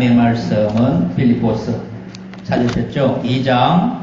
하나님의 말씀은 빌립보서 찾으셨죠? 2장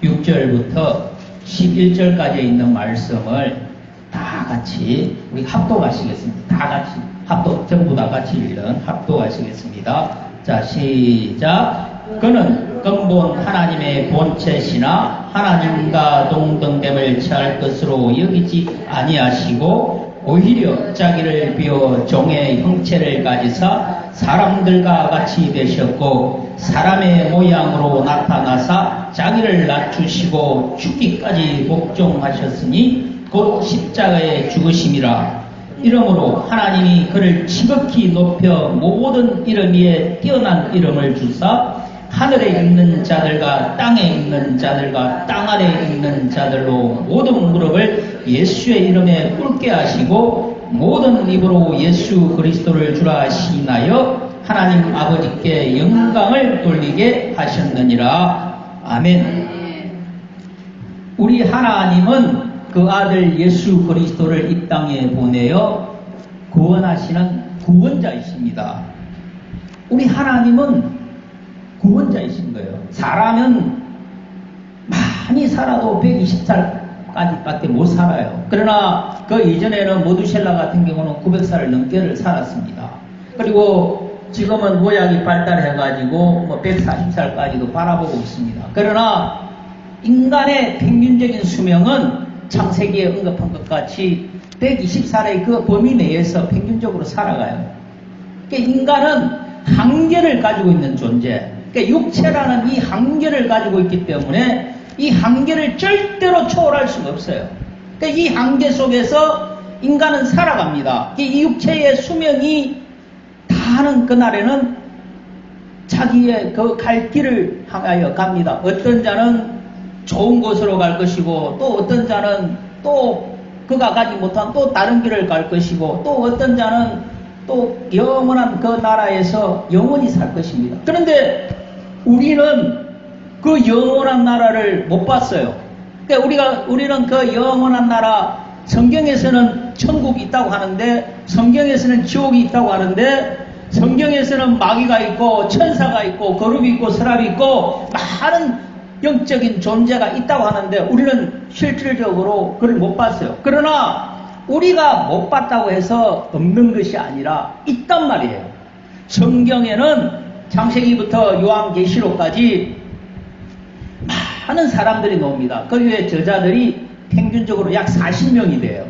6절부터 11절까지 있는 말씀을 다 같이 우리 합독하시겠습니다. 다 같이 합독, 전부 다 같이 읽는 합독하시겠습니다. 자, 시작. 그는 근본 하나님의 본체시나 하나님과 동등됨을 취할 것으로 여기지 아니하시고 오히려 자기를 비워 종의 형체를 가지사 사람들과 같이 되셨고 사람의 모양으로 나타나사 자기를 낮추시고 죽기까지 복종하셨으니 곧 십자가에 죽으심이라. 이러므로 하나님이 그를 지극히 높여 모든 이름 위에 뛰어난 이름을 주사 하늘에 있는 자들과 땅에 있는 자들과 땅 아래에 있는 자들로 모든 무릎을 예수의 이름에 꿇게 하시고 모든 입으로 예수 그리스도를 주라 시인하여 하나님 아버지께 영광을 돌리게 하셨느니라. 아멘. 우리 하나님은 그 아들 예수 그리스도를 이 땅에 보내어 구원하시는 구원자이십니다. 우리 하나님은 구원자이신 거예요. 사람은 많이 살아도 120살까지밖에 못 살아요. 그러나 그 이전에는 모두셀라 같은 경우는 900살을 넘게를 살았습니다. 그리고 지금은 의학이 발달해가지고 140살까지도 바라보고 있습니다. 그러나 인간의 평균적인 수명은 창세기에 언급한 것 같이 120살의 그 범위 내에서 평균적으로 살아가요. 그러니까 인간은 한계를 가지고 있는 존재. 그러니까 육체라는 이 한계를 가지고 있기 때문에 이 한계를 절대로 초월할 수가 없어요. 그러니까 이 한계 속에서 인간은 살아갑니다. 이 육체의 수명이 다하는 그날에는 자기의 그 갈 길을 향하여 갑니다. 어떤 자는 좋은 곳으로 갈 것이고 또 어떤 자는 또 그가 가지 못한 또 다른 길을 갈 것이고 또 어떤 자는 또 영원한 그 나라에서 영원히 살 것입니다. 그런데 우리는 그 영원한 나라를 못 봤어요. 그러니까 우리는 그 영원한 나라, 성경에서는 천국이 있다고 하는데 성경에서는 지옥이 있다고 하는데 성경에서는 마귀가 있고 천사가 있고 거룹이 있고 서랍이 있고 많은 영적인 존재가 있다고 하는데 우리는 실질적으로 그걸 못 봤어요. 그러나 우리가 못 봤다고 해서 없는 것이 아니라 있단 말이에요. 성경에는 창세기부터 요한계시록까지 많은 사람들이 나옵니다. 그 위에 저자들이 평균적으로 약 40명이 돼요.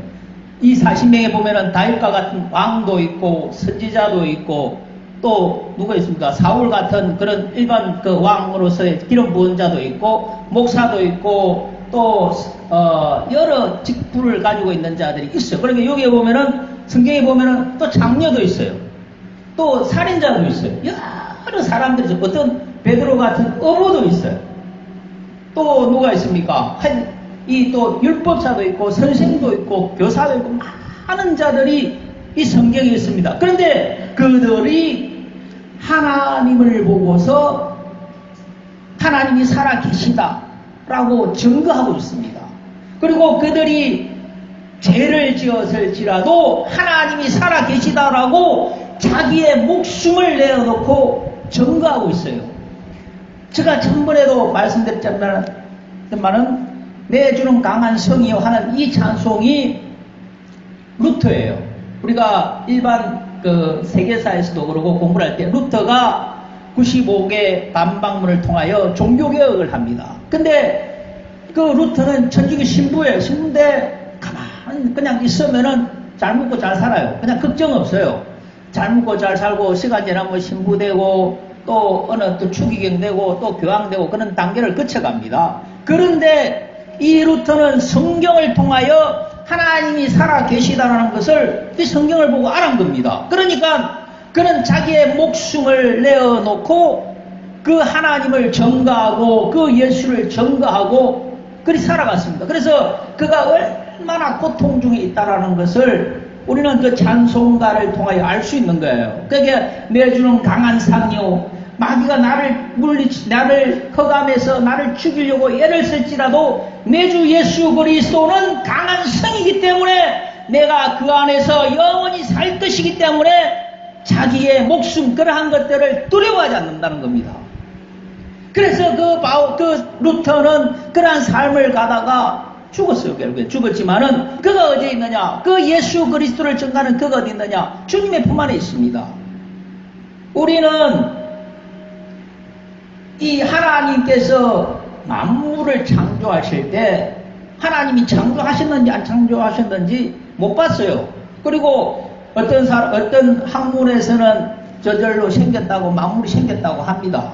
이 40명에 보면은 다윗과 같은 왕도 있고 선지자도 있고 또 누가 있습니까? 사울 같은 그런 일반 그 왕으로서의 기름 부은 자도 있고 목사도 있고 또 여러 직분을 가지고 있는 자들이 있어요. 그러니까 여기에 보면은 성경에 보면은 또 장녀도 있어요. 또 살인자도 있어요. 여러 사람들이 있어요. 어떤 베드로 같은 어부도 있어요. 또 누가 있습니까? 이 또 율법사도 있고 선생도 있고 교사도 있고 많은 자들이 이 성경에 있습니다. 그런데 그들이 하나님을 보고서 하나님이 살아 계시다라고 증거하고 있습니다. 그리고 그들이 죄를 지었을지라도 하나님이 살아 계시다라고 자기의 목숨을 내어놓고 증거하고 있어요. 제가 전번에도 말씀드렸지만은 내 주는 강한 성이요 하는 이 찬송이 루터예요. 우리가 일반 그 세계사에서도 그러고 공부를 할 때 루터가 95개 반박문을 통하여 종교개혁을 합니다. 근데 그 루터는 천주교 신부예요. 신부인데 가만히 그냥 있으면은 잘 먹고 잘 살아요. 그냥 걱정 없어요. 잘 먹고 잘 살고 시간 지나면 신부되고 또 어느 또 추기경되고 또 교황되고 그런 단계를 거쳐갑니다. 그런데 이 루터는 성경을 통하여 하나님이 살아 계시다라는 것을 이 성경을 보고 알은 겁니다. 그러니까 그는 자기의 목숨을 내어놓고 그 하나님을 전가하고 그 예수를 전가하고 그리 살아갔습니다. 그래서 그가 얼마나 고통 중에 있다라는 것을 우리는 그 찬송가를 통하여 알 수 있는 거예요. 그게 내주는 강한 상이요 마귀가 나를 허감해서 나를 죽이려고 애를 쓸지라도 내 주 예수 그리스도는 강한 성이기 때문에 내가 그 안에서 영원히 살 것이기 때문에 자기의 목숨 그러한 것들을 두려워하지 않는다는 겁니다. 그래서 그 루터는 그러한 삶을 가다가 죽었어요. 결국에 죽었지만은 그가 어디에 있느냐? 그 예수 그리스도를 전가하는 그가 어디 있느냐? 주님의 품 안에 있습니다. 우리는 이 하나님께서 만물을 창조하실 때 하나님이 창조하셨는지 안 창조하셨는지 못 봤어요. 그리고 어떤 학문에서는 저절로 생겼다고, 만물이 생겼다고 합니다.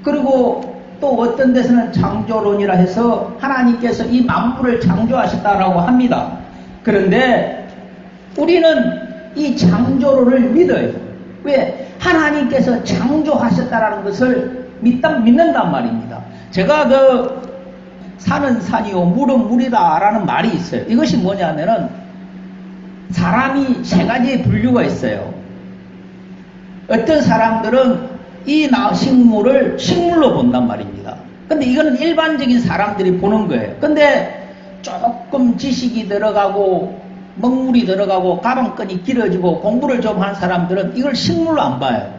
그리고 또 어떤 데서는 창조론이라 해서 하나님께서 이 만물을 창조하셨다라고 합니다. 그런데 우리는 이 창조론을 믿어요. 왜? 하나님께서 창조하셨다라는 것을 믿는단 말입니다. 제가 산은 산이요 물은 물이다라는 말이 있어요. 이것이 뭐냐면은 사람이 세 가지의 분류가 있어요. 어떤 사람들은 이 식물을 식물로 본단 말입니다. 근데 이거는 일반적인 사람들이 보는 거예요. 근데 조금 지식이 들어가고 먹물이 들어가고 가방끈이 길어지고 공부를 좀 하는 사람들은 이걸 식물로 안 봐요.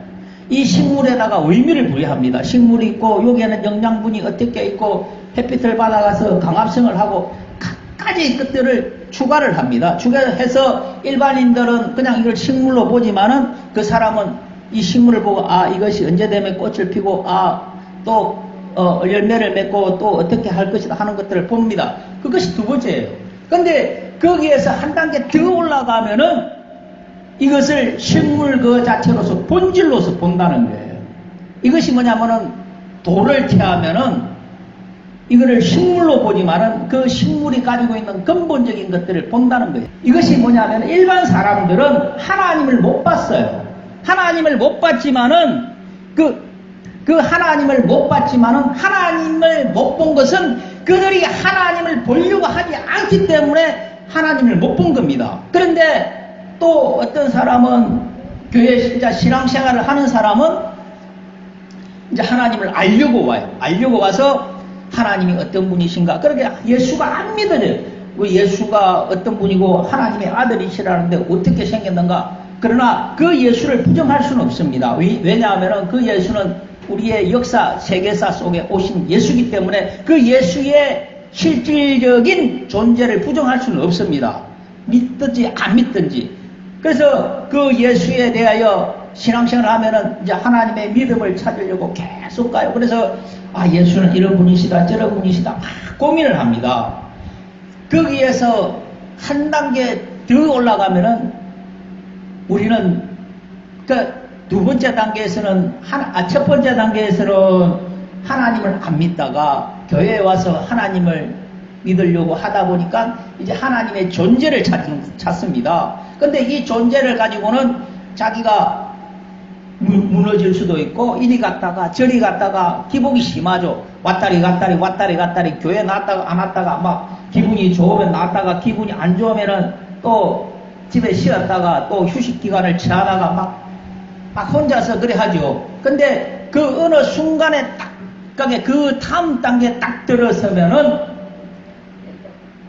이 식물에다가 의미를 부여합니다. 식물이 있고 여기에는 영양분이 어떻게 있고 햇빛을 받아가서 강합성을 하고 각가지 것들을 추가를 합니다. 추가해서 일반인들은 그냥 이걸 식물로 보지만은 그 사람은 이 식물을 보고 이것이 언제 되면 꽃을 피고 또 열매를 맺고 또 어떻게 할 것이다 하는 것들을 봅니다. 그것이 두 번째예요. 근데 거기에서 한 단계 더 올라가면은 이것을 식물 그 자체로서 본질로서 본다는 거예요. 이것이 뭐냐면은 돌을 태하면은 이거를 식물로 보지만은 그 식물이 가지고 있는 근본적인 것들을 본다는 거예요. 이것이 뭐냐면 일반 사람들은 하나님을 못 봤어요. 하나님을 못 봤지만은 하나님을 못 본 것은 그들이 하나님을 보려고 하지 않기 때문에 하나님을 못 본 겁니다. 그런데 또 어떤 사람은 교회 진짜 신앙생활을 하는 사람은 이제 하나님을 알려고 와요. 알려고 와서 하나님이 어떤 분이신가. 그렇게 예수가 안 믿어져요. 예수가 어떤 분이고 하나님의 아들이시라는데 어떻게 생겼는가. 그러나 그 예수를 부정할 수는 없습니다. 왜냐하면 그 예수는 우리의 역사, 세계사 속에 오신 예수이기 때문에 그 예수의 실질적인 존재를 부정할 수는 없습니다. 믿든지 안 믿든지. 그래서 그 예수에 대하여 신앙생활을 하면은 이제 하나님의 믿음을 찾으려고 계속 가요. 그래서 예수는 이런 분이시다 저런 분이시다 막 고민을 합니다. 거기에서 한 단계 더 올라가면은 우리는 두 번째 단계에서는 첫 번째 단계에서는 하나님을 안 믿다가 교회에 와서 하나님을 믿으려고 하다 보니까 이제 하나님의 존재를 찾습니다. 근데 이 존재를 가지고는 자기가 무너질 수도 있고 이리 갔다가 저리 갔다가 기복이 심하죠. 왔다리 갔다리 교회 나왔다가 안 왔다가 막 기분이 좋으면 나왔다가 기분이 안 좋으면은 또 집에 쉬었다가 또 휴식 기간을 지나다가 막 혼자서 그래 하죠. 근데 그 어느 순간에 그 다음 단계에 딱 들어서면은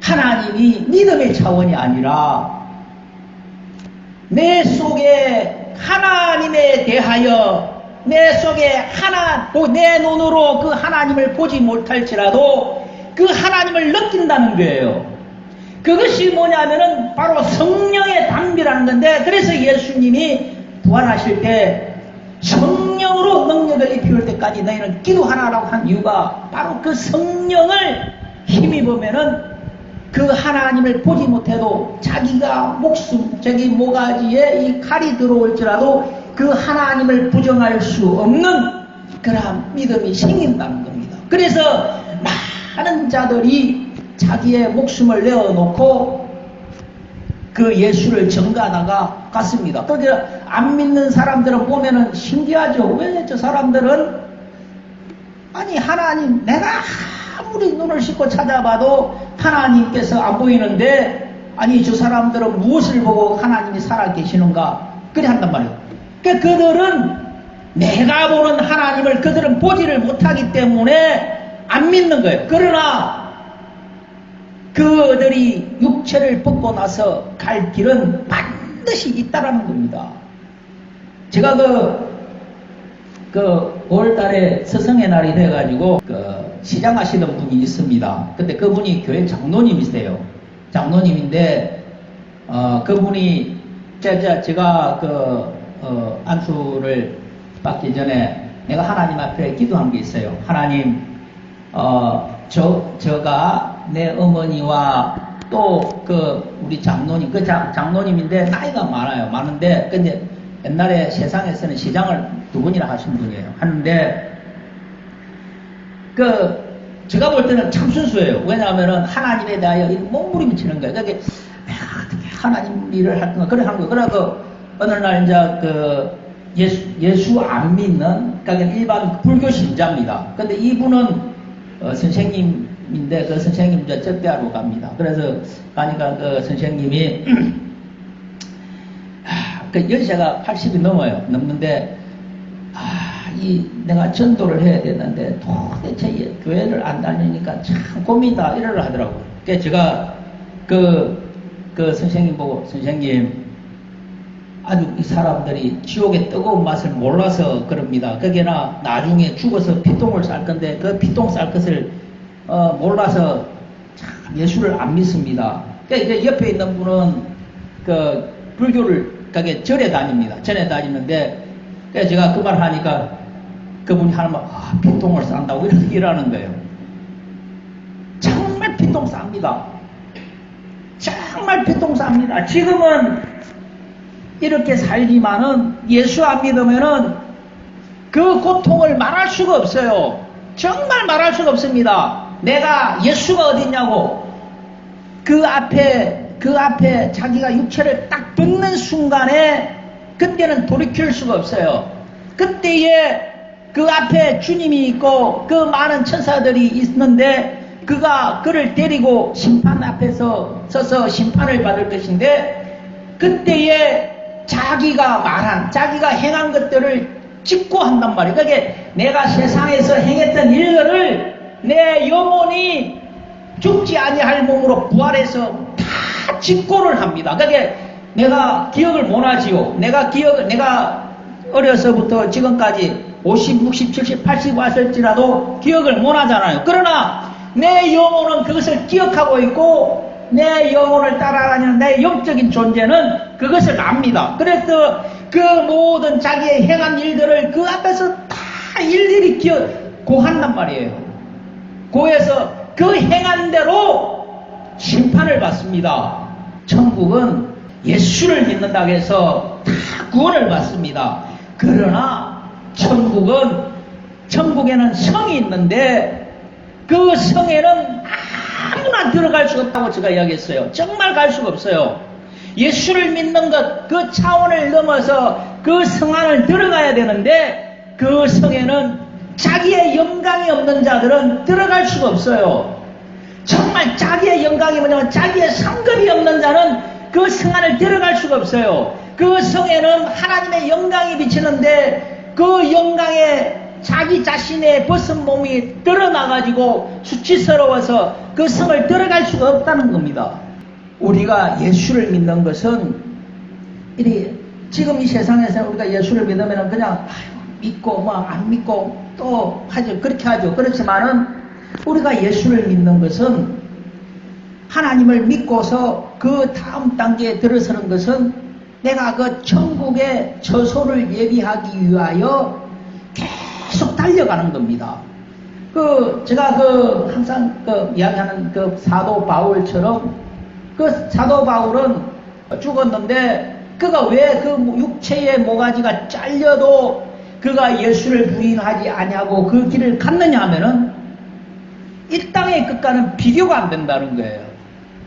하나님이 믿음의 차원이 아니라 내 속에 하나님에 대하여 내 속에 내 눈으로 그 하나님을 보지 못할지라도 그 하나님을 느낀다는 거예요. 그것이 뭐냐면은 바로 성령의 담비라는 건데, 그래서 예수님이 부활하실 때 성령으로 능력을 입힐 때까지 너희는 기도하라라고 한 이유가 바로 그 성령을 힘입으면은 그 하나님을 보지 못해도 자기가 자기 모가지에 이 칼이 들어올지라도 그 하나님을 부정할 수 없는 그러한 믿음이 생긴다는 겁니다. 그래서 많은 자들이 자기의 목숨을 내어놓고 그 예수를 전가하다가 갔습니다. 또 안 믿는 사람들은 보면은 신기하죠. 왜 저 사람들은 하나님 내가 아무리 눈을 씻고 찾아봐도 하나님께서 안 보이는데 저 사람들은 무엇을 보고 하나님이 살아계시는가 그래 한단 말이에요. 그러니까 그들은 내가 보는 하나님을 그들은 보지를 못하기 때문에 안 믿는 거예요. 그러나 그들이 육체를 벗고 나서 갈 길은 반드시 있다라는 겁니다. 제가 그 5월달에 스승의 날이 돼가지고 시장 하시던 분이 있습니다. 근데 그분이 교회 장로님이세요. 장로님인데 그분이 제가 안수를 받기 전에 내가 하나님 앞에 기도한 게 있어요. 하나님, 저가 내 어머니와 또 우리 장로님, 장로님인데 나이가 많은데, 근데 옛날에 세상에서는 시장을 2분이나 하신 분이에요. 하는데, 제가 볼 때는 참 순수해요. 왜냐하면은 하나님에 대하여 몸부림치는 거예요. 그게, 어떻게 하나님 일을 할 건가, 그래 하는 거예요. 그래서 어느 날 예수 안 믿는, 그러니까 일반 불교 신자입니다. 근데 이분은 선생님인데 그 선생님 접대하러 갑니다. 그래서 가니까 그 선생님이 연세가 80이 넘는데 내가 전도를 해야 되는데 도대체 교회를 안 다니니까 참 고민이다 이러려 하더라고요. 그래서 제가 그 선생님 보고 선생님 아주 이 사람들이 지옥의 뜨거운 맛을 몰라서 그럽니다. 거기나 나중에 죽어서 피똥을 쌀 건데 그 피똥 쌀 것을 몰라서 참 예수를 안 믿습니다. 그러니까 이제 옆에 있는 분은 불교를 절에 다닙니다. 절에 다니는데 그래서 제가 그 말 하니까 그분이 하는 말 피똥을 싼다고 이렇게 일하는 거예요. 정말 피똥 쌉니다. 정말 피똥 쌉니다. 지금은 이렇게 살지만은 예수 안 믿으면은 그 고통을 말할 수가 없어요. 정말 말할 수가 없습니다. 내가 예수가 어딨냐고 그 앞에 자기가 육체를 딱 뱉는 순간에 그때는 돌이킬 수가 없어요. 그때에 그 앞에 주님이 있고 그 많은 천사들이 있는데 그를 데리고 심판 앞에서 서서 심판을 받을 것인데 그때에 자기가 행한 것들을 직고한단 말이에요. 그게 내가 세상에서 행했던 일들을 내 영혼이 죽지 아니할 몸으로 부활해서 다 직고를 합니다. 그게 내가 기억을 못하지요. 내가 어려서부터 지금까지 50, 60, 70, 80 왔을지라도 기억을 못하잖아요. 그러나 내 영혼은 그것을 기억하고 있고 내 영혼을 따라가는 내 영적인 존재는 그것을 압니다. 그래서 그 모든 자기의 행한 일들을 그 앞에서 다 일일이 고한단 말이에요. 고해서 그 행한 대로 심판을 받습니다. 천국은 예수를 믿는다고 해서 다 구원을 받습니다. 그러나 천국에는 성이 있는데 그 성에는 아무나 들어갈 수가 없다고 제가 이야기했어요. 정말 갈 수가 없어요. 예수를 믿는 것, 그 차원을 넘어서 그 성 안을 들어가야 되는데 그 성에는 자기의 영광이 없는 자들은 들어갈 수가 없어요. 정말 자기의 영광이 뭐냐면 자기의 상급이 없는 자는 그 성 안을 들어갈 수가 없어요. 그 성에는 하나님의 영광이 비치는데 그 영광에 자기 자신의 벗은 몸이 드러나가지고 수치스러워서 그 성을 들어갈 수가 없다는 겁니다. 우리가 예수를 믿는 것은 지금 이 세상에서 우리가 예수를 믿으면 그냥 믿고 안 믿고 또 하죠. 그렇게 하죠. 그렇지만은 우리가 예수를 믿는 것은 하나님을 믿고서 그 다음 단계에 들어서는 것은 내가 그 천국의 처소를 예비하기 위하여 계속 달려가는 겁니다. 제가 항상 이야기하는 사도 바울처럼 사도 바울은 죽었는데 그가 왜 육체의 모가지가 잘려도 그가 예수를 부인하지 아니하고 그 길을 갔느냐 하면은 이 땅의 것과는 비교가 안 된다는 거예요.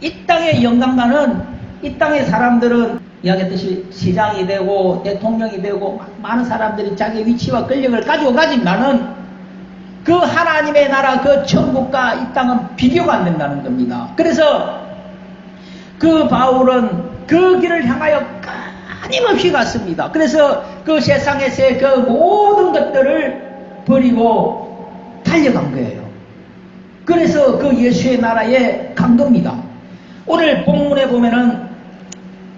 이 땅의 영광과는 이 땅의 사람들은 이야기했듯이 시장이 되고 대통령이 되고 많은 사람들이 자기 위치와 권력을 가지고 가지만은 그 하나님의 나라 그 천국과 이 땅은 비교가 안 된다는 겁니다. 그래서 그 바울은 그 길을 향하여 끊임없이 갔습니다. 그래서 그 세상에서의 그 모든 것들을 버리고 달려간 거예요. 그래서 그 예수의 나라에 간 겁니다. 오늘 본문에 보면은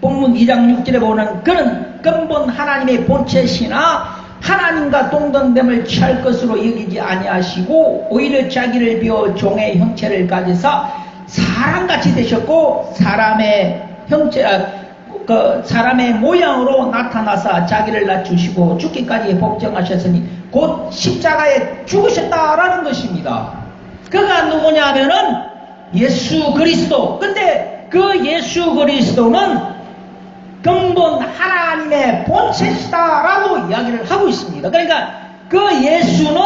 본문 2장 6절에 보는 그는 근본 하나님의 본체시나 하나님과 동등됨을 취할 것으로 여기지 아니하시고 오히려 자기를 비워 종의 형체를 가지사 사람같이 되셨고 사람의 모양으로 나타나사 자기를 낮추시고 죽기까지 복종하셨으니 곧 십자가에 죽으셨다라는 것입니다. 그가 누구냐 하면은 예수 그리스도. 근데 그 예수 그리스도는 근본 하나님의 본체시다라고 이야기를 하고 있습니다. 그러니까 그 예수는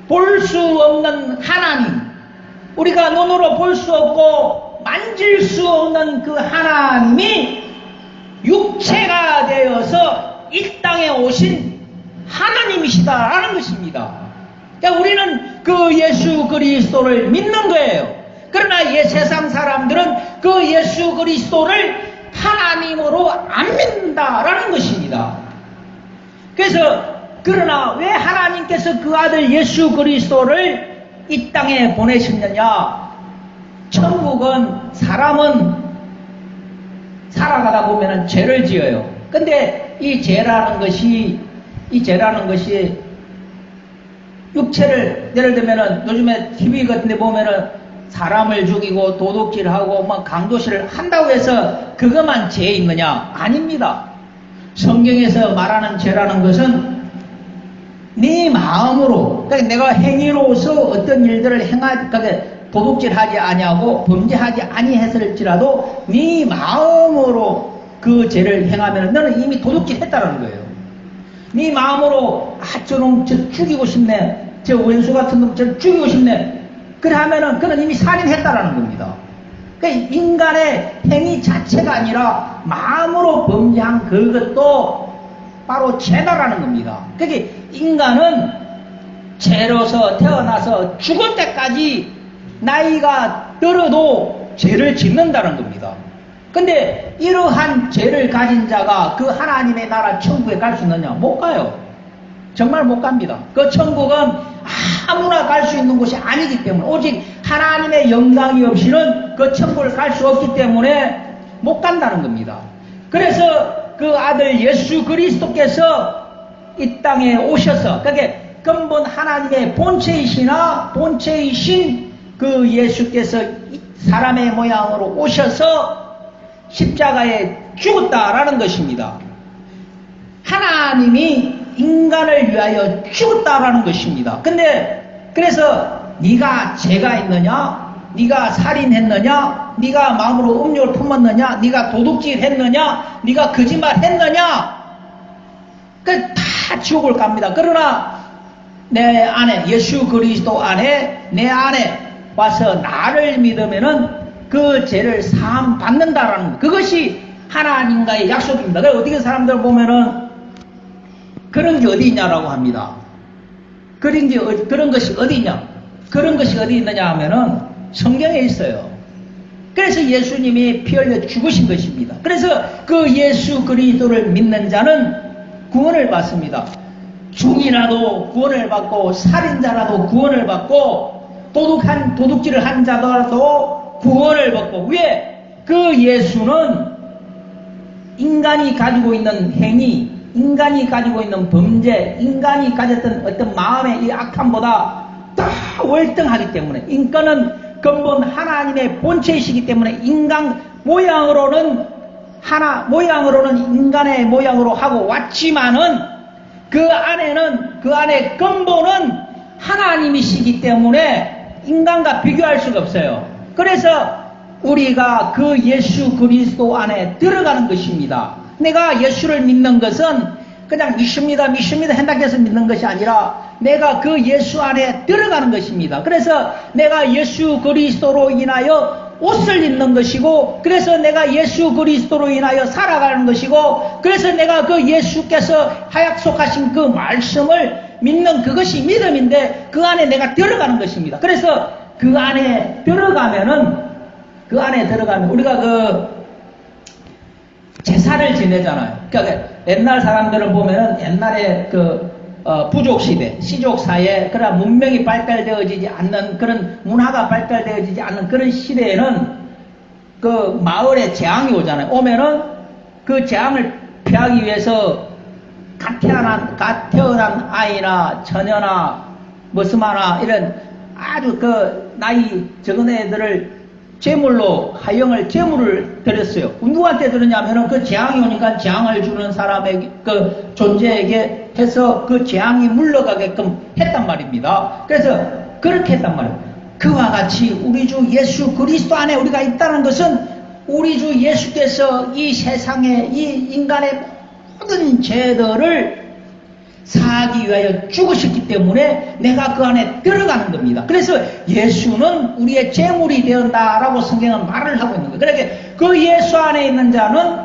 볼 수 없는 하나님, 우리가 눈으로 볼 수 없고 만질 수 없는 그 하나님이 육체가 되어서 이 땅에 오신 하나님이시다라는 것입니다. 그러니까 우리는 그 예수 그리스도를 믿는 거예요. 그러나 세상 사람들은 그 예수 그리스도를 하나님으로 안 믿는다라는 것입니다. 그러나 왜 하나님께서 그 아들 예수 그리스도를 이 땅에 보내셨느냐? 천국은 사람은 살아가다 보면 죄를 지어요. 근데 이 죄라는 것이 육체를, 예를 들면은 요즘에 TV 같은 데 보면은 사람을 죽이고 도둑질하고 막 강도질을 한다고 해서 그것만 죄 있느냐? 아닙니다. 성경에서 말하는 죄라는 것은 네 마음으로, 그러니까 내가 행위로서 어떤 일들을 도둑질하지 아니하고 범죄하지 아니했을지라도 네 마음으로 그 죄를 행하면 너는 이미 도둑질했다는 거예요. 네 마음으로 저놈 죽이고 싶네, 저 원수 같은 놈 저 죽이고 싶네, 그래 하면은 그는 이미 살인했다라는 겁니다. 그러니까 인간의 행위 자체가 아니라 마음으로 범죄한 그것도 바로 죄다라는 겁니다. 그러니까 인간은 죄로서 태어나서 죽을 때까지 나이가 들어도 죄를 짓는다는 겁니다. 근데 이러한 죄를 가진 자가 그 하나님의 나라 천국에 갈 수 있느냐? 못 가요. 정말 못 갑니다. 그 천국은 아무나 갈 수 있는 곳이 아니기 때문에, 오직 하나님의 영광이 없이는 그 천국을 갈 수 없기 때문에 못 간다는 겁니다. 그래서 그 아들 예수 그리스도께서 이 땅에 오셔서, 그러니까 근본 하나님의 본체이신 그 예수께서 사람의 모양으로 오셔서 십자가에 죽었다라는 것입니다. 하나님이 인간을 위하여 죽었다라는 것입니다. 그래서 네가 죄가 있느냐? 네가 살인했느냐? 네가 마음으로 음욕을 품었느냐? 네가 도둑질했느냐? 네가 거짓말했느냐? 다 지옥을 갑니다. 그러나 내 안에, 예수 그리스도 안에, 내 안에 와서 나를 믿으면은 그 죄를 사함 받는다라는 것, 그것이 하나님과의 약속입니다. 그래서 어떻게 사람들 보면은 그런 게 어디 있냐라고 합니다. 그런 것이 어디 있냐? 그런 것이 어디 있느냐 하면은 성경에 있어요. 그래서 예수님이 피 흘려 죽으신 것입니다. 그래서 그 예수 그리스도를 믿는 자는 구원을 받습니다. 중이라도 구원을 받고, 살인자라도 구원을 받고, 도둑질을 한 자라도 구원을 받고. 왜? 그 예수는 인간이 가지고 있는 행위, 인간이 가지고 있는 범죄, 인간이 가졌던 어떤 마음의 이 악함보다 다 월등하기 때문에, 인간은 근본 하나님의 본체이시기 때문에 인간 모양으로는 인간의 모양으로 하고 왔지만은 그 안에 근본은 하나님이시기 때문에 인간과 비교할 수가 없어요. 그래서 우리가 그 예수 그리스도 안에 들어가는 것입니다. 내가 예수를 믿는 것은 그냥 믿습니다 한다고 해서 믿는 것이 아니라 내가 그 예수 안에 들어가는 것입니다. 그래서 내가 예수 그리스도로 인하여 옷을 입는 것이고, 그래서 내가 예수 그리스도로 인하여 살아가는 것이고, 그래서 내가 그 예수께서 약속하신 그 말씀을 믿는 그것이 믿음인데, 그 안에 내가 들어가는 것입니다. 그래서 그 안에 들어가면 우리가 그 제사를 지내잖아요. 그러니까 옛날 사람들을 보면은 옛날에 부족 시대, 시족 사회, 그런 문명이 발달되어지지 않는, 그런 문화가 발달되어지지 않는 그런 시대에는 그 마을에 재앙이 오잖아요. 오면은 그 재앙을 피하기 위해서 갓 태어난 아이나 처녀나 머스마나 이런 아주 그 나이 적은 애들을 제물로 하영을 제물을 드렸어요. 누구한테 드렸냐면은 그 재앙이 오니까 재앙을 주는 사람에게 그 존재에게 해서 그 재앙이 물러가게끔 했단 말입니다. 그래서 그렇게 했단 말이에요. 그와 같이 우리 주 예수 그리스도 안에 우리가 있다는 것은 우리 주 예수께서 이 세상에 이 인간의 모든 죄들을 사하기 위하여 죽으셨기 때문에 내가 그 안에 들어가는 겁니다. 그래서 예수는 우리의 제물이 되었다라고 성경은 말을 하고 있는 거예요. 그러니까 그 예수 안에 있는 자는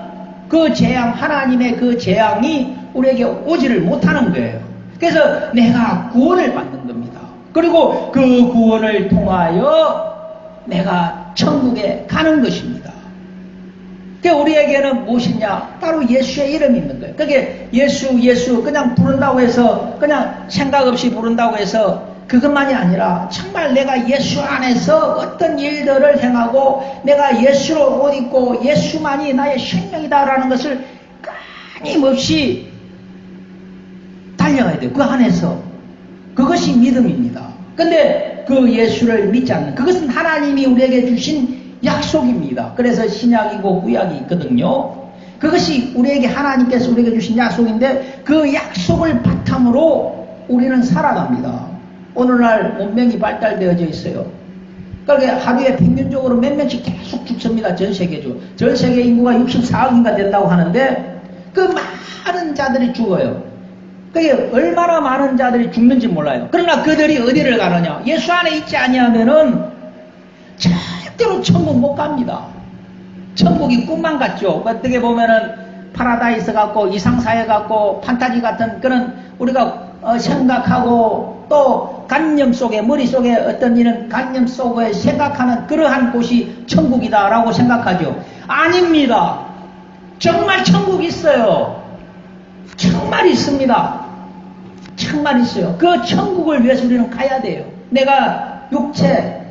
그 재앙, 하나님의 그 재앙이 우리에게 오지를 못하는 거예요. 그래서 내가 구원을 받는 겁니다. 그리고 그 구원을 통하여 내가 천국에 가는 것입니다. 그러니까 우리에게는 무엇이냐? 바로 예수의 이름이 있는 거예요. 그게 예수 그냥 부른다고 해서 그냥 생각 없이 부른다고 해서 그것만이 아니라 정말 내가 예수 안에서 어떤 일들을 행하고 내가 예수로 옷 입고 예수만이 나의 생명이다라는 것을 끊임없이 달려가야 돼요. 그 안에서. 그것이 믿음입니다. 근데 그 예수를 믿지 않는 그것은 하나님이 우리에게 주신 약속입니다. 그래서 신약이고 구약이 있거든요. 그것이 우리에게 하나님께서 우리에게 주신 약속인데 그 약속을 바탕으로 우리는 살아갑니다. 오늘날 문명이 발달되어져 있어요. 그러니까 하루에 평균적으로 몇 명씩 계속 죽습니다. 전 세계적으로. 전 세계 인구가 64억인가 된다고 하는데 그 많은 자들이 죽어요. 그게 얼마나 많은 자들이 죽는지 몰라요. 그러나 그들이 어디를 가느냐? 예수 안에 있지 아니하면은 절대로 천국 못 갑니다. 천국이 꿈만 같죠. 어떻게 보면은 파라다이스 같고 이상사회 같고 판타지 같은 그런 우리가 생각하고 또 관념 속에 머릿속에 어떤 이런 관념 속에 생각하는 그러한 곳이 천국이다라고 생각하죠. 아닙니다. 정말 천국이 있어요. 정말 있습니다. 정말 있어요. 그 천국을 위해서 우리는 가야 돼요. 내가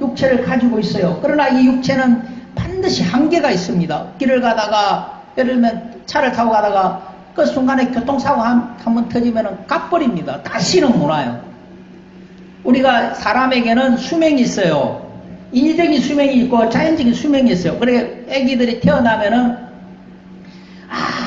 육체를 가지고 있어요. 그러나 이 육체는 반드시 한계가 있습니다. 길을 가다가 예를 들면 차를 타고 가다가 그 순간에 교통사고 한번 터지면 가버립니다. 다시는 못 와요. 우리가 사람에게는 수명이 있어요. 인위적인 수명이 있고 자연적인 수명이 있어요. 그러니까 애기들이 태어나면은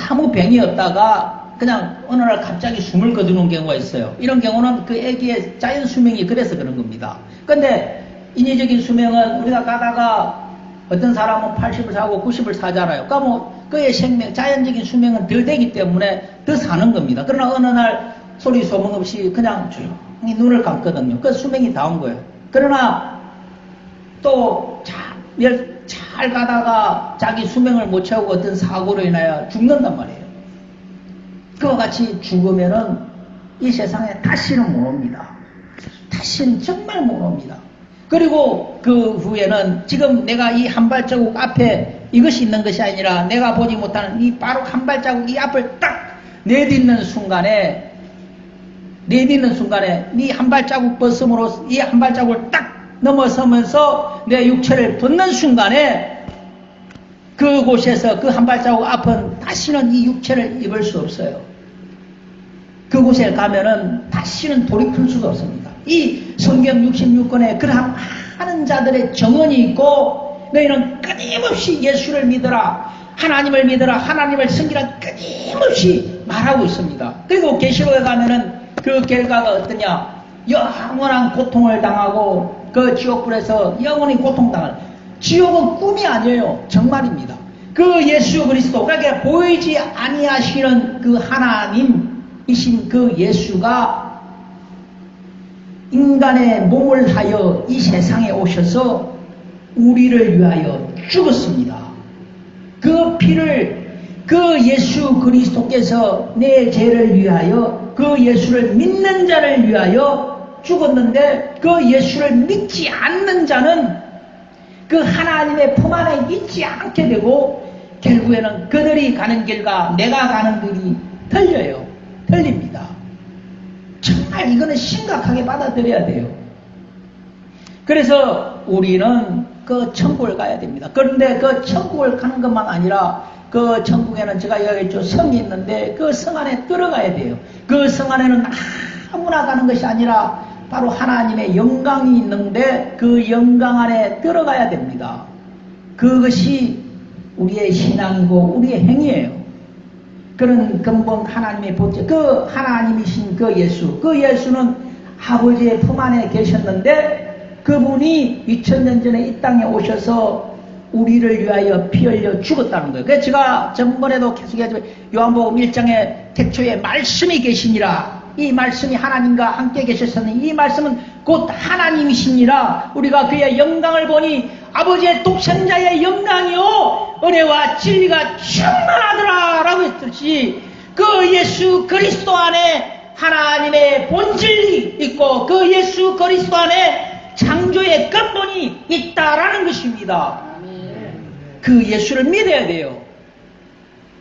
아무 병이 없다가 그냥 어느 날 갑자기 숨을 거두는 경우가 있어요. 이런 경우는 그 애기의 자연 수명이 그래서 그런 겁니다. 근데 인위적인 수명은 우리가 가다가 어떤 사람은 80을 사고 90을 사잖아요. 그러니까 뭐 그의 생명, 자연적인 수명은 덜 되기 때문에 더 사는 겁니다. 그러나 어느 날 소리 소문 없이 그냥 조용히 눈을 감거든요. 그 수명이 다 온 거예요. 그러나 또 잘 가다가 자기 수명을 못 채우고 어떤 사고로 인하여 죽는단 말이에요. 그와 같이 죽으면은 이 세상에 다시는 못 옵니다. 다시는 정말 못 옵니다. 그리고 그 후에는 지금 내가 이 한 발자국 앞에 이것이 있는 것이 아니라 내가 보지 못하는 이 바로 한 발자국 이 앞을 딱 내딛는 순간에 이 한 발자국 벗음으로 이 한 발자국을 딱 넘어서면서 내 육체를 벗는 순간에 그곳에서 그 한 발자국 앞은 다시는 이 육체를 입을 수 없어요. 그곳에 가면은 다시는 돌이킬 수도 없습니다. 이 성경 66권에 그러한 많은 자들의 정언이 있고 너희는 끊임없이 예수를 믿어라, 하나님을 믿어라, 하나님을 섬기라 끊임없이 말하고 있습니다. 그리고 계시록에 가면은 그 결과가 어떠냐? 영원한 고통을 당하고 그 지옥불에서 영원히 고통당하는, 지옥은 꿈이 아니에요. 정말입니다. 그 예수 그리스도, 그러니까 보이지 아니하시는 그 하나님이신 그 예수가 인간의 몸을 하여 이 세상에 오셔서 우리를 위하여 죽었습니다. 그 피를 그 예수 그리스도께서 내 죄를 위하여 그 예수를 믿는 자를 위하여 죽었는데 그 예수를 믿지 않는 자는 그 하나님의 품 안에 있지 않게 되고 결국에는 그들이 가는 길과 내가 가는 길이 틀립니다. 정말 이거는 심각하게 받아들여야 돼요. 그래서 우리는 그 천국을 가야 됩니다. 그런데 그 천국을 가는 것만 아니라 그 천국에는 제가 이야기했죠. 성이 있는데 그 성 안에 들어가야 돼요. 그 성 안에는 아무나 가는 것이 아니라 바로 하나님의 영광이 있는데 그 영광 안에 들어가야 됩니다. 그것이 우리의 신앙이고 우리의 행위예요. 그런 근본 하나님의 본체, 그 하나님이신 그 예수는 아버지의 품 안에 계셨는데 그분이 2000년 전에 이 땅에 오셔서 우리를 위하여 피 흘려 죽었다는 거예요. 그래서 제가 전번에도 계속 얘기하지만 요한복음 1장에 태초에 말씀이 계시니라. 이 말씀이 하나님과 함께 계셨으니 이 말씀은 곧 하나님이시니라. 우리가 그의 영광을 보니 아버지의 독생자의 영광이요 은혜와 진리가 충만하더라 라고 했듯이 그 예수 그리스도 안에 하나님의 본질이 있고 그 예수 그리스도 안에 창조의 근본이 있다라는 것입니다. 그 예수를 믿어야 돼요.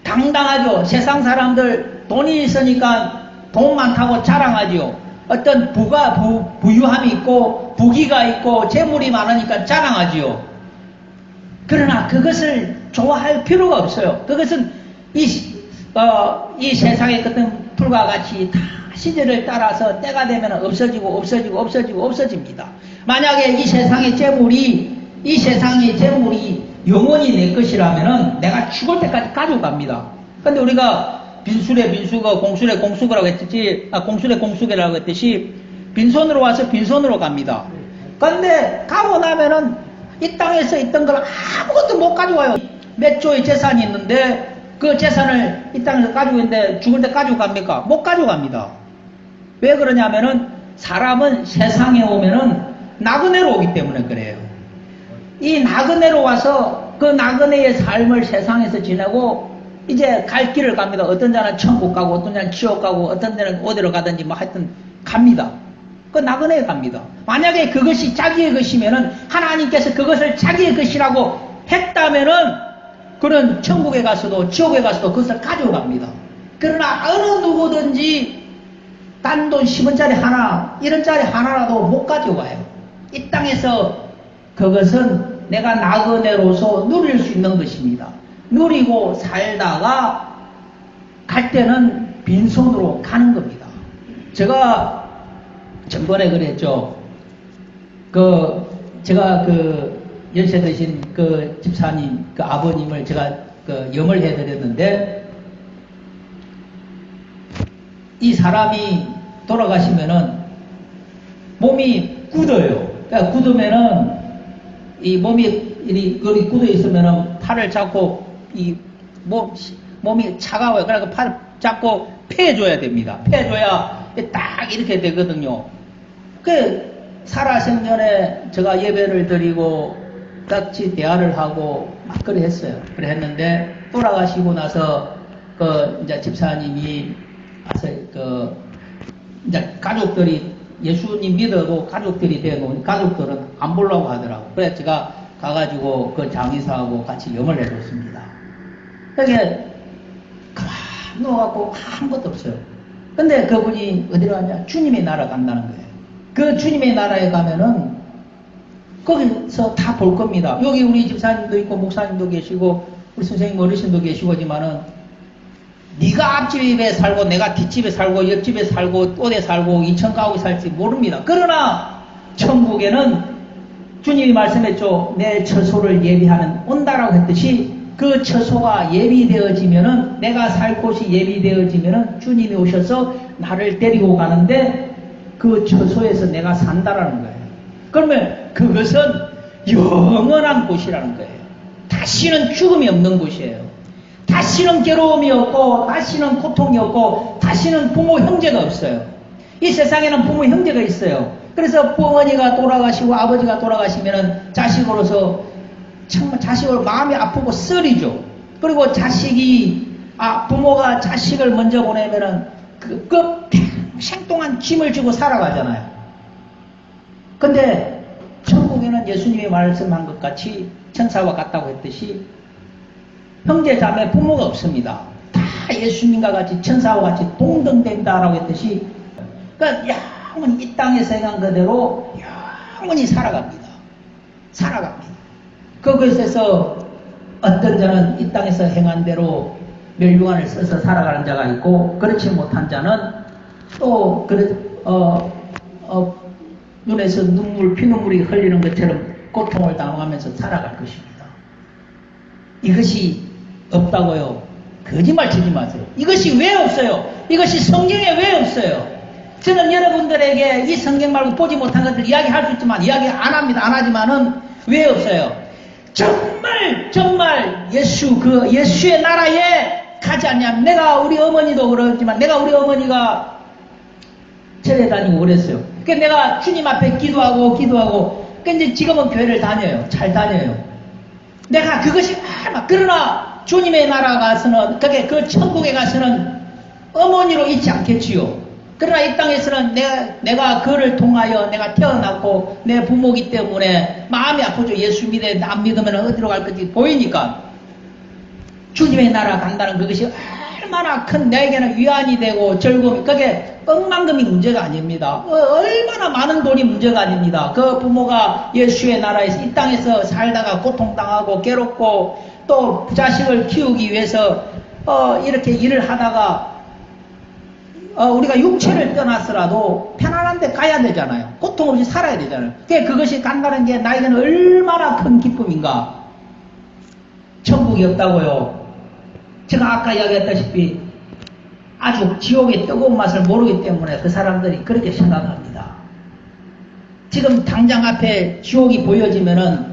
당당하죠. 세상 사람들 돈이 있으니까 돈 많다고 자랑하죠. 어떤 부유함이 있고 부귀가 있고 재물이 많으니까 자랑하지요. 그러나 그것을 좋아할 필요가 없어요. 그것은 이 세상의 어떤 풀과 같이 다 시절을 따라서 때가 되면 없어집니다. 만약에 이 세상의 재물이 영원히 내 것이라면은 내가 죽을 때까지 가지고 갑니다. 근데 우리가 빈술에 빈수거, 공술에 공수거라고 했듯이, 공술에 공수거라고 했듯이, 빈손으로 와서 빈손으로 갑니다. 근데 가고 나면은 이 땅에서 있던 걸 아무것도 못 가져와요. 몇 조의 재산이 있는데 그 재산을 이 땅에서 가지고 있는데 죽을 때 가지고 갑니까? 못 가져갑니다. 왜 그러냐면은 사람은 세상에 오면은 나그네로 오기 때문에 그래요. 이 나그네로 와서 그 나그네의 삶을 세상에서 지내고 이제 갈 길을 갑니다. 어떤 자는 천국 가고 어떤 자는 지옥 가고 어떤 자는 어디로 가든지 뭐 하여튼 갑니다. 그 나그네에 갑니다. 만약에 그것이 자기의 것이면은 하나님께서 그것을 자기의 것이라고 했다면은 그는 천국에 가서도 지옥에 가서도 그것을 가지고 갑니다. 그러나 어느 누구든지 단돈 10원짜리 하나 1원짜리 하나라도 못 가지고 가요. 이 땅에서 그것은 내가 나그네로서 누릴 수 있는 것입니다. 누리고 살다가 갈 때는 빈손으로 가는 겁니다. 제가 전번에 그랬죠. 제가 연세 드신 그 집사님, 그 아버님을 제가 염을 해드렸는데, 이 사람이 돌아가시면은 몸이 굳어요. 그러니까 굳으면은 이 몸이 굳어 있으면은 팔을 잡고 몸이 차가워요. 그러니까 팔을 잡고 패줘야 됩니다. 패줘야 딱 이렇게 되거든요. 살아생 전에 제가 예배를 드리고 같이 대화를 하고 막 그래 했어요. 그래 했는데 돌아가시고 나서 이제 집사님이 와서 이제 가족들이 예수님 믿어도 가족들이 되고 가족들은 안 보려고 하더라고. 그래서 제가 가가지고 그 장의사하고 같이 염을 해줬습니다. 그게 가만 누워갖고 아무것도 없어요. 근데 그분이 어디로 갔냐? 주님의 나라 간다는 거예요. 그 주님의 나라에 가면은 거기서 다 볼 겁니다. 여기 우리 집사님도 있고 목사님도 계시고 우리 선생님 어르신도 계시고지만은 네가 앞집에 살고 내가 뒷집에 살고 옆집에 살고 또대 살고 2천 가구에 살지 모릅니다. 그러나 천국에는 주님이 말씀했죠. 내 처소를 예비하는 온다라고 했듯이 그 처소가 예비되어지면은 내가 살 곳이 예비되어지면은 주님이 오셔서 나를 데리고 가는데 그 처소에서 내가 산다라는 거예요. 그러면 그것은 영원한 곳이라는 거예요. 다시는 죽음이 없는 곳이에요. 다시는 괴로움이 없고 다시는 고통이 없고 다시는 부모 형제가 없어요. 이 세상에는 부모 형제가 있어요. 그래서 부모니가 돌아가시고 아버지가 돌아가시면은 자식으로서 정말 자식으로 마음이 아프고 쓰리죠. 그리고 부모가 자식을 먼저 보내면은 그 평생 동안 짐을 지고 살아가잖아요. 근데 천국에는 예수님이 말씀한 것 같이 천사와 같다고 했듯이 형제 자매 부모가 없습니다. 다 예수님과 같이 천사와 같이 동등된다라고 했듯이 그러니까 영원히 이 땅에서 행한 그대로 영원히 살아갑니다. 그것에서 어떤 자는 이 땅에서 행한 대로 멸류관을 써서 살아가는 자가 있고, 그렇지 못한 자는 또 눈에서 피눈물이 흘리는 것처럼 고통을 당하면서 살아갈 것입니다. 이것이 없다고요? 거짓말 치지 마세요. 이것이 왜 없어요? 이것이 성경에 왜 없어요? 저는 여러분들에게 이 성경 말고 보지 못한 것들 이야기할 수 있지만 이야기 안 합니다. 안 하지만은 왜 없어요? 정말 예수의 나라에 가지 않냐면, 내가 우리 어머니도 그렇지만 내가 우리 어머니가 절에 다니고 그랬어요. 그러니까 내가 주님 앞에 기도하고 근데 지금은 교회를 다녀요. 잘 다녀요. 내가 그것이 그러나 주님의 나라 가서는, 그 천국에 가서는 어머니로 있지 않겠지요. 그러나 이 땅에서는 내가 그를 통하여 내가 태어났고 내 부모기 때문에 마음이 아프죠. 예수 안 믿으면 어디로 갈 건지 보이니까. 주님의 나라 간다는 그것이 얼마나 큰 나에게는 위안이 되고 즐거움이, 그게 억만금이 문제가 아닙니다. 얼마나 많은 돈이 문제가 아닙니다. 그 부모가 예수의 나라에서 이 땅에서 살다가 고통당하고 괴롭고 또 자식을 키우기 위해서 이렇게 일을 하다가 우리가 육체를 떠나서라도 편안한 데 가야 되잖아요. 고통 없이 살아야 되잖아요. 그것이 간다는 게 나에게는 얼마나 큰 기쁨인가. 천국이 없다고요. 제가 아까 이야기했다시피 아주 지옥의 뜨거운 맛을 모르기 때문에 그 사람들이 그렇게 생각합니다. 지금 당장 앞에 지옥이 보여지면은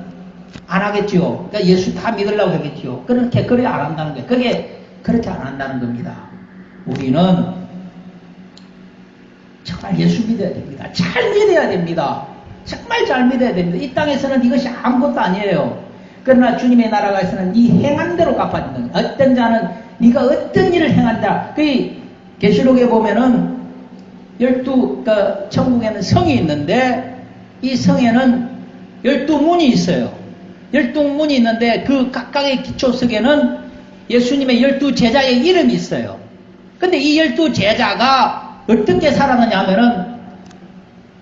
안 하겠지요. 그러니까 예수 다 믿으려고 하겠지요. 그렇게 안 한다는 거예요. 그렇게 안 한다는 겁니다. 우리는 정말 예수 믿어야 됩니다. 잘 믿어야 됩니다. 정말 잘 믿어야 됩니다. 이 땅에서는 이것이 아무것도 아니에요. 그러나 주님의 나라가에서는 이 행한 대로 갚아준다. 어떤 자는 네가 어떤 일을 행한다. 그 계시록에 보면은 12 천국에는 성이 있는데 이 성에는 12문이 있어요. 12문이 있는데 그 각각의 기초석에는 예수님의 12제자의 이름이 있어요. 근데 이 12제자가 어떻게 살았느냐 하면은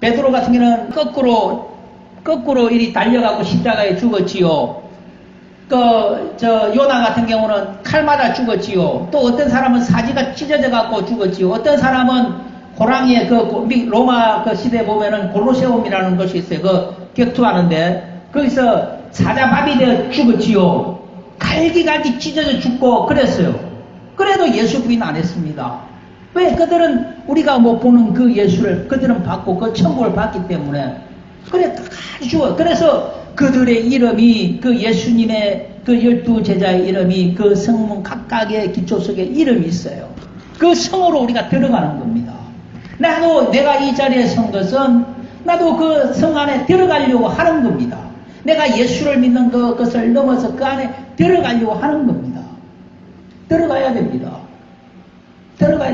베드로 같은 경우는 거꾸로 이리 달려가고 십자가에 죽었지요. 요나 같은 경우는 칼 맞아 죽었지요. 또 어떤 사람은 사지가 찢어져 갖고 죽었지요. 어떤 사람은 호랑이의 로마 시대에 보면은 골로세움이라는 것이 있어요. 격투하는데 거기서 사자밥이 되어 죽었지요. 갈기갈기 찢어져 죽고 그랬어요. 그래도 예수 부인 안 했습니다. 왜? 그들은 우리가 못 보는 그 예수를 그들은 받고 그 천국을 받기 때문에 그래 다 죽어. 그래서 그들의 이름이 그 예수님의 그 12제자의 이름이 그 성문 각각의 기초석에 이름이 있어요. 그 성으로 우리가 들어가는 겁니다. 내가 이 자리에 선 것은 나도 그 성 안에 들어가려고 하는 겁니다. 내가 예수를 믿는 그것을 넘어서 그 안에 들어가려고 하는 겁니다. 들어가야 됩니다.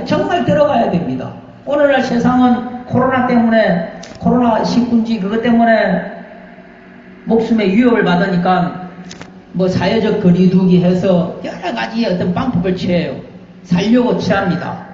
정말 들어가야 됩니다. 오늘날 세상은 코로나19인지 그것 때문에 목숨에 위협을 받으니까 사회적 거리두기 해서 여러 가지 어떤 방법을 취해요. 살려고 취합니다.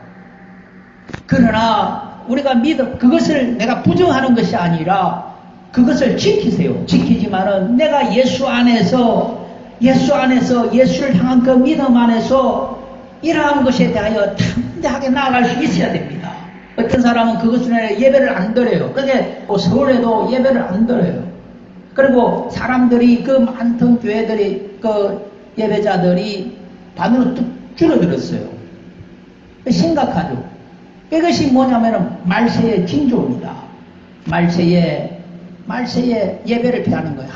그러나 우리가 그것을 내가 부정하는 것이 아니라 그것을 지키세요. 지키지만은 내가 예수 안에서 예수를 향한 그 믿음 안에서 이러한 것에 대하여 담대하게 나아갈 수 있어야 됩니다. 어떤 사람은 그것을 예배를 안 드려요. 그게 서울에도 예배를 안 드려요. 그리고 사람들이 그 많던 교회들이 예배자들이 반으로 뚝 줄어들었어요. 심각하죠. 이것이 뭐냐면은 말세의 징조입니다. 말세의 예배를 피하는 거예요.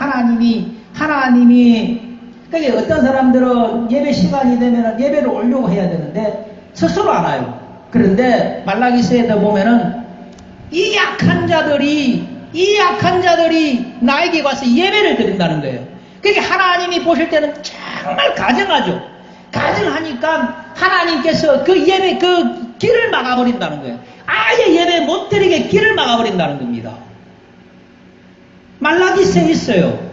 하나님이 그게 어떤 사람들은 예배 시간이 되면 예배를 올려고 해야 되는데 스스로 안 와요. 그런데 말라기서에도 보면은 이 약한 자들이 나에게 와서 예배를 드린다는 거예요. 그게 하나님이 보실 때는 정말 가증하죠. 가증하니까 하나님께서 그 예배 그 길을 막아버린다는 거예요. 아예 예배 못 드리게 길을 막아버린다는 겁니다. 말라기서에 있어요.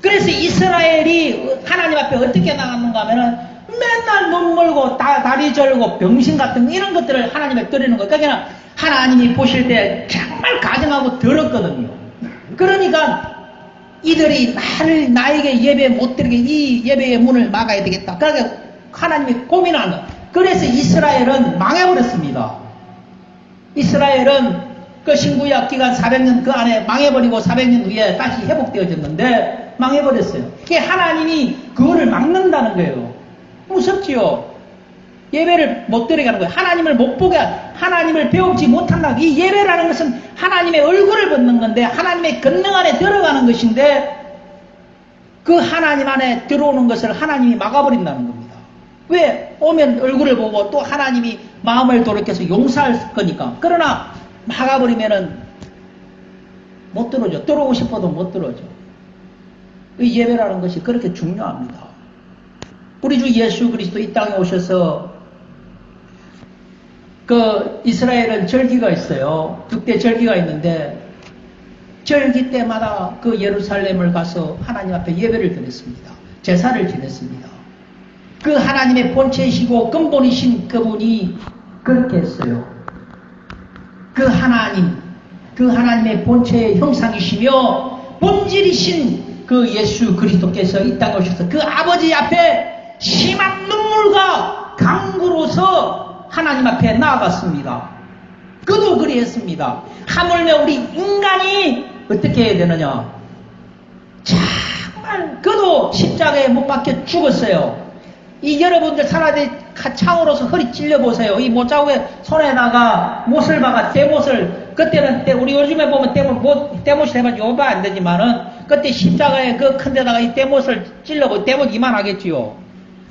그래서 이스라엘이 하나님 앞에 어떻게 나갔는가 하면은 맨날 눈 멀고 다리 절고 병신 같은 이런 것들을 하나님에 드리는 거예요. 그러니까 하나님이 보실 때 정말 가증하고 더럽거든요. 그러니까 이들이 나에게 예배 못 드리게 이 예배의 문을 막아야 되겠다. 그러니까 하나님이 고민하는 거예요. 그래서 이스라엘은 망해버렸습니다. 이스라엘은 그 신구약 기간 400년 그 안에 망해버리고 400년 후에 다시 회복되어졌는데 망해버렸어요. 그게 하나님이 그거를 막는다는 거예요. 무섭지요. 예배를 못 드리게 하는 거예요. 하나님을 못 보게, 하나님을 배우지 못한다. 이 예배라는 것은 하나님의 얼굴을 벗는 건데 하나님의 권능 안에 들어가는 것인데 그 하나님 안에 들어오는 것을 하나님이 막아버린다는 겁니다. 왜? 오면 얼굴을 보고 또 하나님이 마음을 돌이켜서 용서할 거니까. 그러나 막아버리면은 못 들어오죠. 들어오고 싶어도 못 들어오죠. 이 예배라는 것이 그렇게 중요합니다. 우리 주 예수 그리스도 이 땅에 오셔서 그 이스라엘은 절기가 있어요. 6대 절기가 있는데 절기 때마다 그 예루살렘을 가서 하나님 앞에 예배를 드렸습니다. 제사를 지냈습니다. 그 하나님의 본체이시고 근본이신 그분이 그렇게 했어요. 그 하나님의 본체의 형상이시며 본질이신 그 예수 그리스도께서 이 땅에 오셔서 그 아버지 앞에 심한 눈물과 강구로서 하나님 앞에 나아갔습니다. 그도 그리했습니다. 하물며 우리 인간이 어떻게 해야 되느냐. 정말 그도 십자가에 못 박혀 죽었어요. 이 여러분들 차라리 창으로서 허리 찔려보세요. 이 못자국에 손에다가 못을 박아 대못을 그때는 우리 요즘에 보면 대못이 되면 요바 안 되지만은 그때 십자가에 그 큰 데다가 이 대못을 찔러보세요. 대못 이만하겠지요.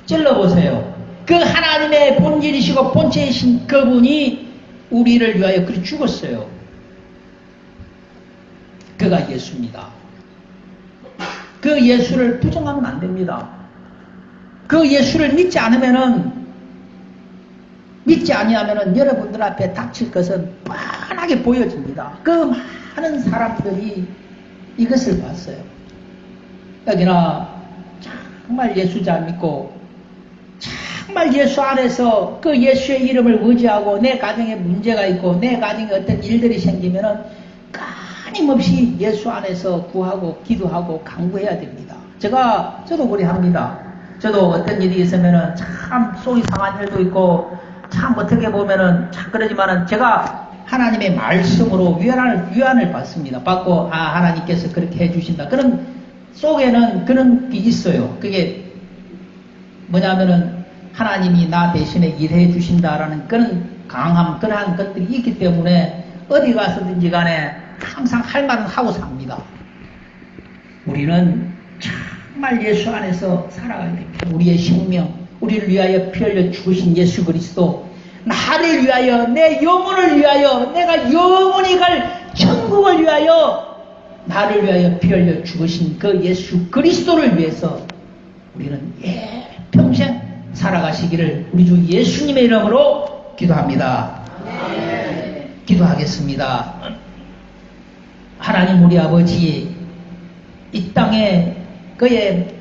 찔러보세요. 그 하나님의 본질이시고 본체이신 그분이 우리를 위하여 그리 죽었어요. 그가 예수입니다. 그 예수를 부정하면 안 됩니다. 그 예수를 믿지 아니하면은 여러분들 앞에 닥칠 것은 뻔하게 보여집니다. 그 많은 사람들이 이것을 봤어요. 여기나 정말 예수 잘 믿고 정말 예수 안에서 그 예수의 이름을 의지하고 내 가정에 문제가 있고 내 가정에 어떤 일들이 생기면은 끊임없이 예수 안에서 구하고 기도하고 간구해야 됩니다. 저도 그리 합니다. 저도 어떤 일이 있으면은 참 속이 상한 일도 있고 참 어떻게 보면은 참 그러지만은 제가 하나님의 말씀으로 위안을 받습니다. 받고 하나님께서 그렇게 해주신다. 그런 속에는 그런 게 있어요. 그게 뭐냐면은 하나님이 나 대신에 일해 주신다라는 그런 강함, 그러한 것들이 있기 때문에 어디 가서든지 간에 항상 할 말은 하고 삽니다. 우리는 정말 예수 안에서 살아가야 됩니다. 우리의 생명, 우리를 위하여 피 흘려 죽으신 예수 그리스도, 나를 위하여, 내 영혼을 위하여, 내가 영원히 갈 천국을 위하여 나를 위하여 피 흘려 죽으신 그 예수 그리스도를 위해서 우리는 평생 살아가시기를 우리 주 예수님의 이름으로 기도합니다. 네. 기도하겠습니다. 하나님 우리 아버지, 이 땅에 그의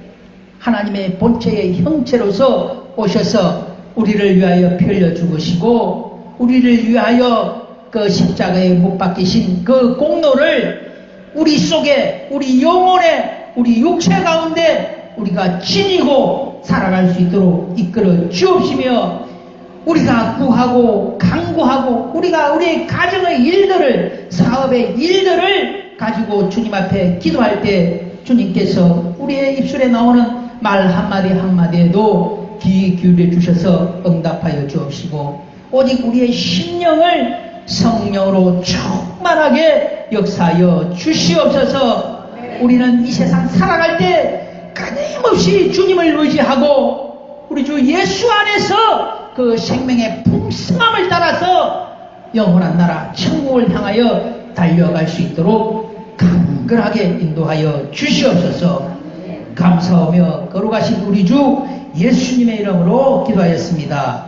하나님의 본체의 형체로서 오셔서 우리를 위하여 피 흘려 죽으시고 우리를 위하여 그 십자가에 못 박히신 그 공로를 우리 속에, 우리 영혼에, 우리 육체 가운데 우리가 지니고 살아갈 수 있도록 이끌어 주옵시며, 우리가 구하고 간구하고 우리가 우리의 가정의 일들을, 사업의 일들을 가지고 주님 앞에 기도할 때 주님께서 우리의 입술에 나오는 말 한마디 한마디에도 귀 기울여 주셔서 응답하여 주옵시고, 오직 우리의 심령을 성령으로 충만하게 역사하여 주시옵소서. 우리는 이 세상 살아갈 때 끊임없이 주님을 의지하고 우리 주 예수 안에서 그 생명의 풍성함을 따라서 영원한 나라 천국을 향하여 달려갈 수 있도록 강건하게 인도하여 주시옵소서. 감사하며 거룩하신 우리 주 예수님의 이름으로 기도하였습니다.